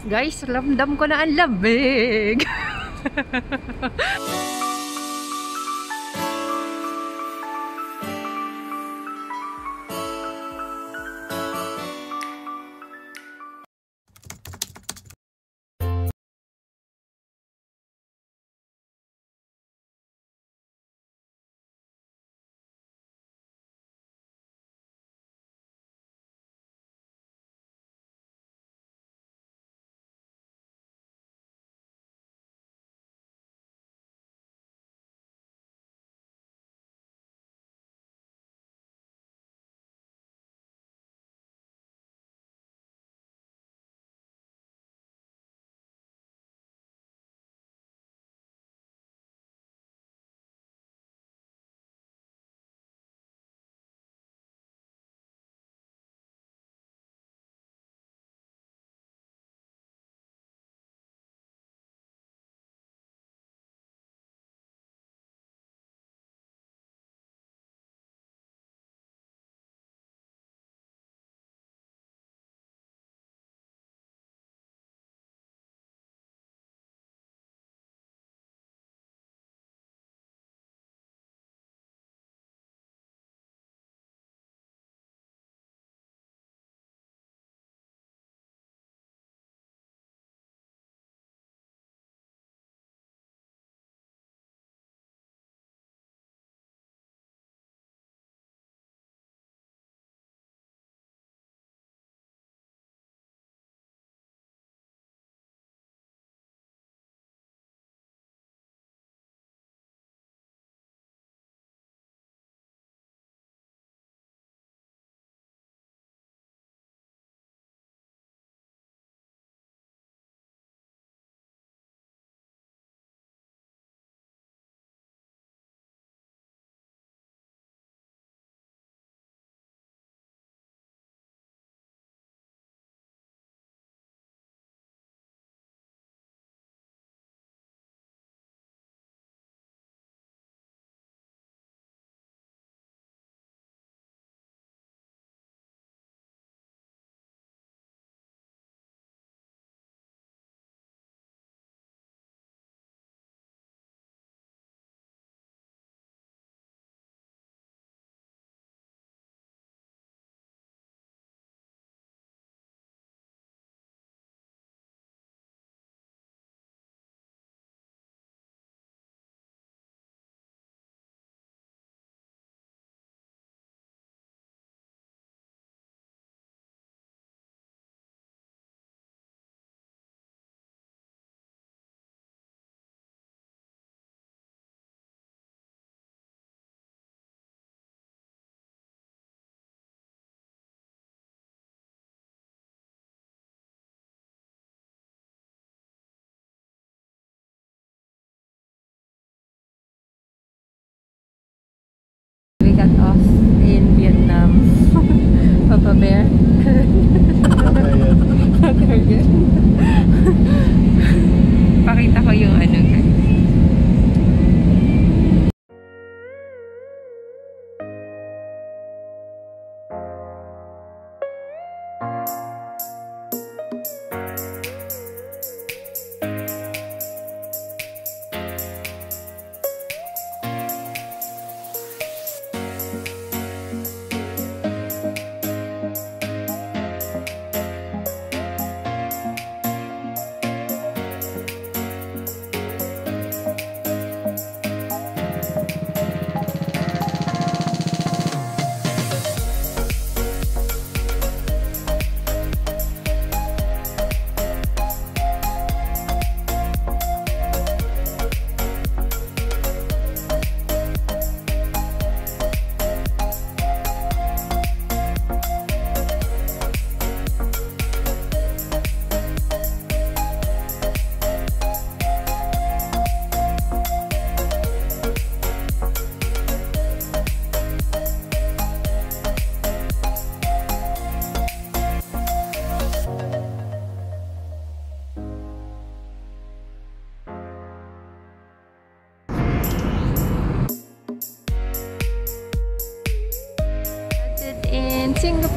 Guys, ramdam ko na ang lamig.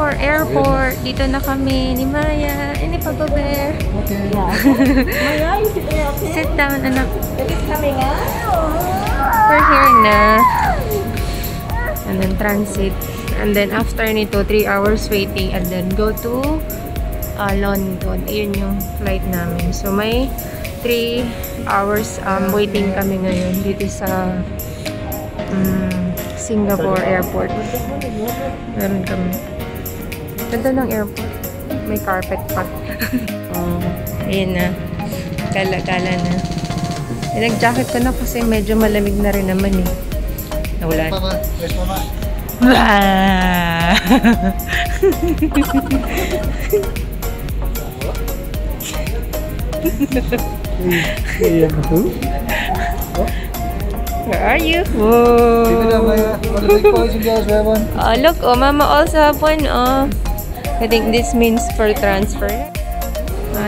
Singapore Airport. Dito na kami ni Maya. Ini pa ba, Bear? Okay. Maya, you sit there, okay? Sit down, anak. Baby's coming out. We're here na. And then transit. And then after nito, 3 hours waiting. And then go to London. Iyon yung flight namin. So may 3 hours waiting kami ngayon dito sa Singapore Airport. Meron kami. Ganda ng airport. May carpet pa. Ayun na. Gala-gala na. Nag-jacket ko na kasi medyo malamig na rin naman eh. Naulan. Mama, where's Mama? Where are you? Keep it Whoa! up, Maya. What the big boys and girls wear one? Oh, look, oh, Mama also have one. Oh, I think this means for transfer.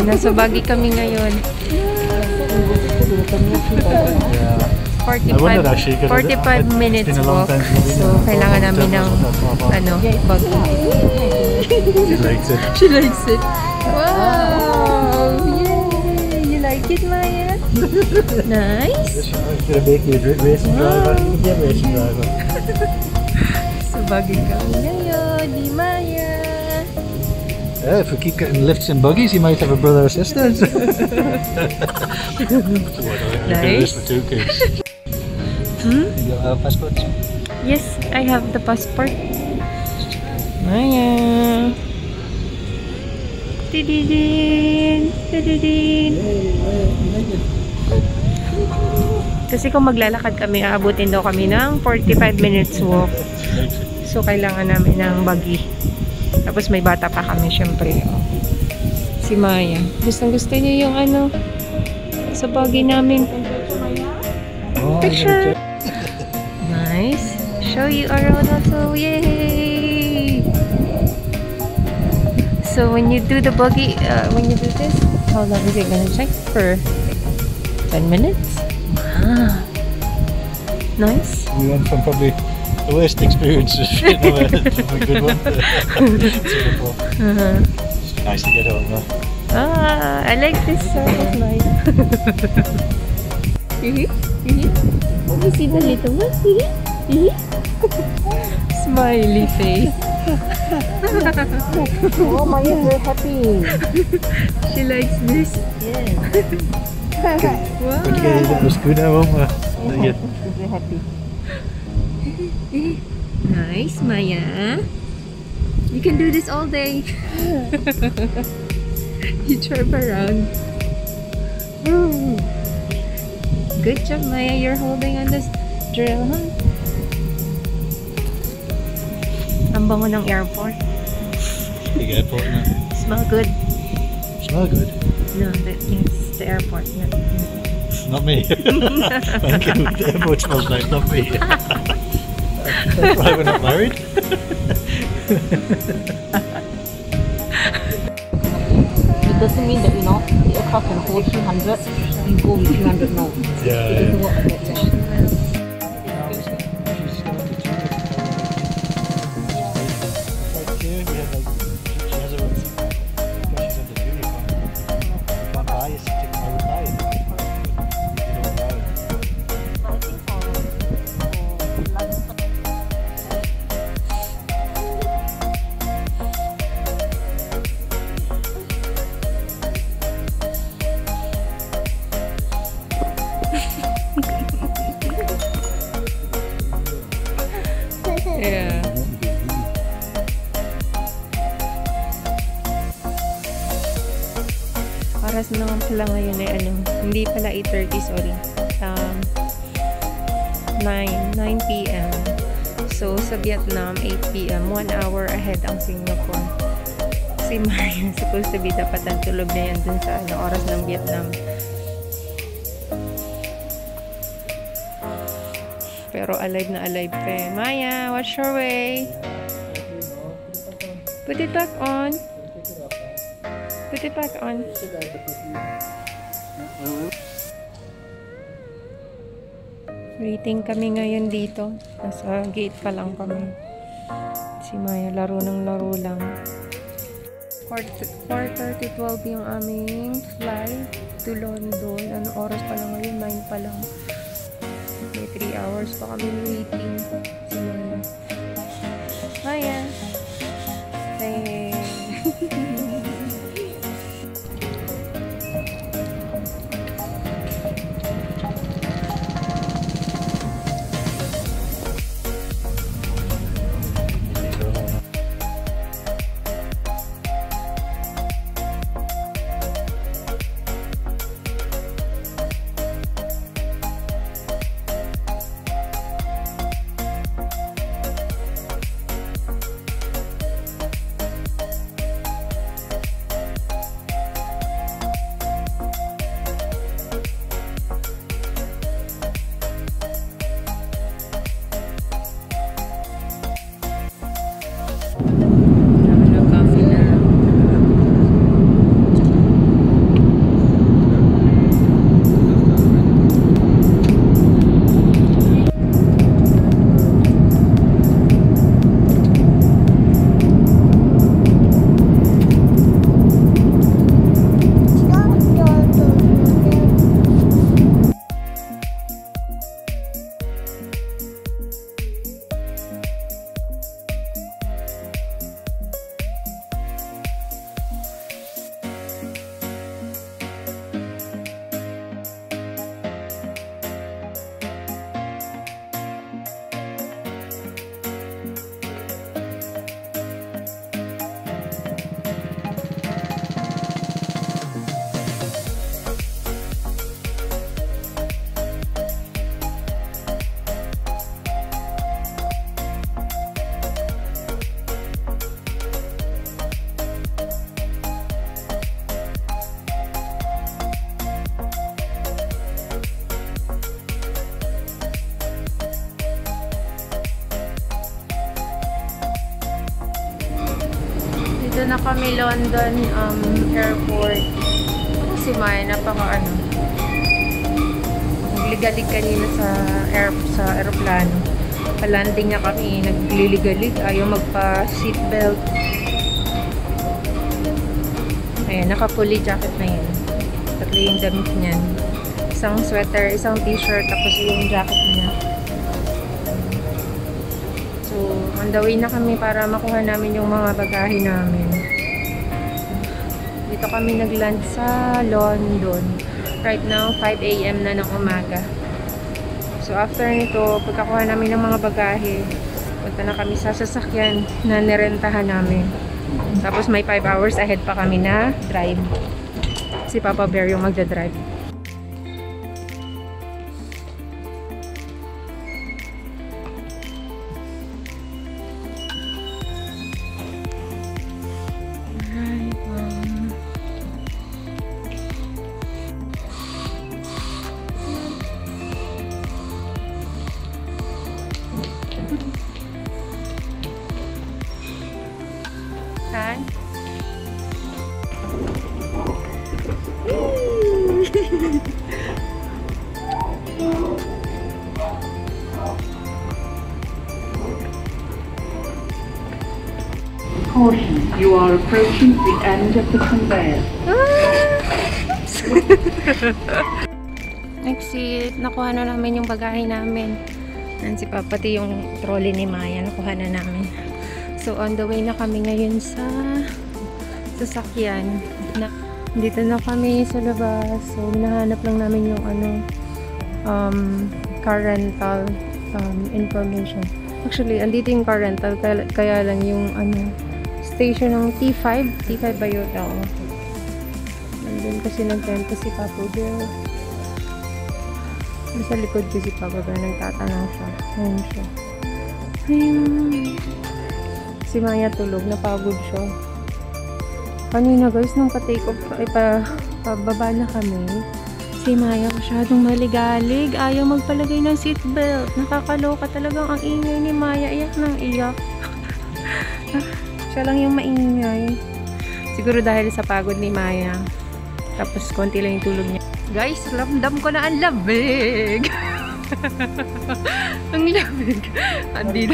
Nasa Baguio kami ngayon. Yeah. 45 minutes been a long walk. time since we've been So, there. kailangan namin ng Baguio. She likes it. She likes it. Wow! Yay! You like it, Maya? Nice! Gonna make you a racing driver. You can be a racing driver. Sa Baguio kami ngayon, di Maya. Yeah, if we keep getting lifts and buggies, you might have a brother or sister. Nice. For 2 kids. You got passports? Yes, I have the passport. Maya. Tididin! Tididin! Kasi kung maglalakad kami, aabutin daw kami ng 45 minutes walk. So, kailangan namin ng buggy. Tapos may bata pa kami, syempre. Oh. Si Maya. Gustong-gusto niya yung ano, sa buggy namin. Oh, Picture! Nice. Show you around also. Yay! So when you do the buggy, when you do this, how long is it gonna take? For 10 minutes? Ah. Nice. We went from probably the worst experiences to a good one. Singapore. It's nice to get home though. Ah, I like this surface line. Let me see the little one. Smiley face. Oh, Maya, very happy. She likes this. Yes. Wow. When you get into the scooter home, She's very happy. Nice, Maya. You can do this all day. You drive around. Good job, Maya. You're holding on this drill, huh? Ang bango ng airport. big airport now. Smell good. Smell good. No, it's the airport. Not me. Thank you. The airport smells nice, not me. That's why we're not married. It doesn't mean that, the aircraft can hold 300, you go with 300 now. Yeah. It doesn't work like that. Yeah. Oras na naman pala ngayon ay hindi pala 8:30, sorry. 9 p.m. So, sa Vietnam, 8 p.m. 1 hour ahead ang Singapore. Si Maria, supposed to be dapat ang tulog na yan dun sa oras ng Vietnam. Pero alive na alive pa eh. Maya, watch your way. Put it back on. Put it back on. Waiting kami ngayon dito. Nasa gate pa lang kami. Si Si Maya, laro ng laro lang. Quarter to 12 yung aming flight to London. Ano oras pa lang ngayon? 9 pa lang. May 3 hours pa kami waiting. Si Maya. Maya! Hey! Dito na kami London airport. Si Maya, napaka nagligalig kanina sa aeroplano. Palanding na kami, nagliligalig, ayaw magpa-seatbelt. Ayan, naka-fully jacket na yan. Tatlo yung damit niyan. Isang sweater, isang t-shirt, tapos yung jacket niya. So, on the way na kami para makuha namin yung mga bagahe namin. Dito kami nag-land sa London. Right now, 5 AM na ng umaga. So, after nito, pagkakuha namin ng mga bagahe, punta na kami sa sasakyan na nirentahan namin. Tapos, may 5 hours ahead pa kami na drive. Si Papa Bear yung magdadrive. Caution, you are approaching the end of the conveyor. Exit. Nakuha na namin yung bagahe namin. Si Papa, pati yung trolley ni Maya, nakuha na namin. So, on the way na kami ngayon sa sasakyan. Dito na kami sa labas. So, hinahanap lang namin yung car rental information. Actually, andito yung car rental. Kaya lang yung station ng T5. T5 ba yun? Oo. Nandun kasi nagtento si Papa Bear. Sa likod ko si Papa Bear. Nagtatanong siya. Ayun siya. Ayun. Si Maya tulog. Napagod siya. Kanina guys, nung pa-take off, pababa na kami. Si Maya masyadong maligalig. Ayaw magpalagay ng seatbelt. Nakakaloka talagang ang ingay ni Maya. Iyak nang iyak. Siya lang yung maingay. Siguro dahil sa pagod ni Maya. Tapos konti lang yung tulog niya. Guys, ramdam ko na ang lamig. Ang lamig. Andito.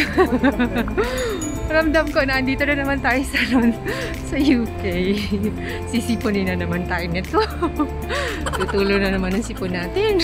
Ramdam ko na andito na naman tayo sa UK. Sisipunin na naman tayo nito. Tutulo na naman ang sipon natin.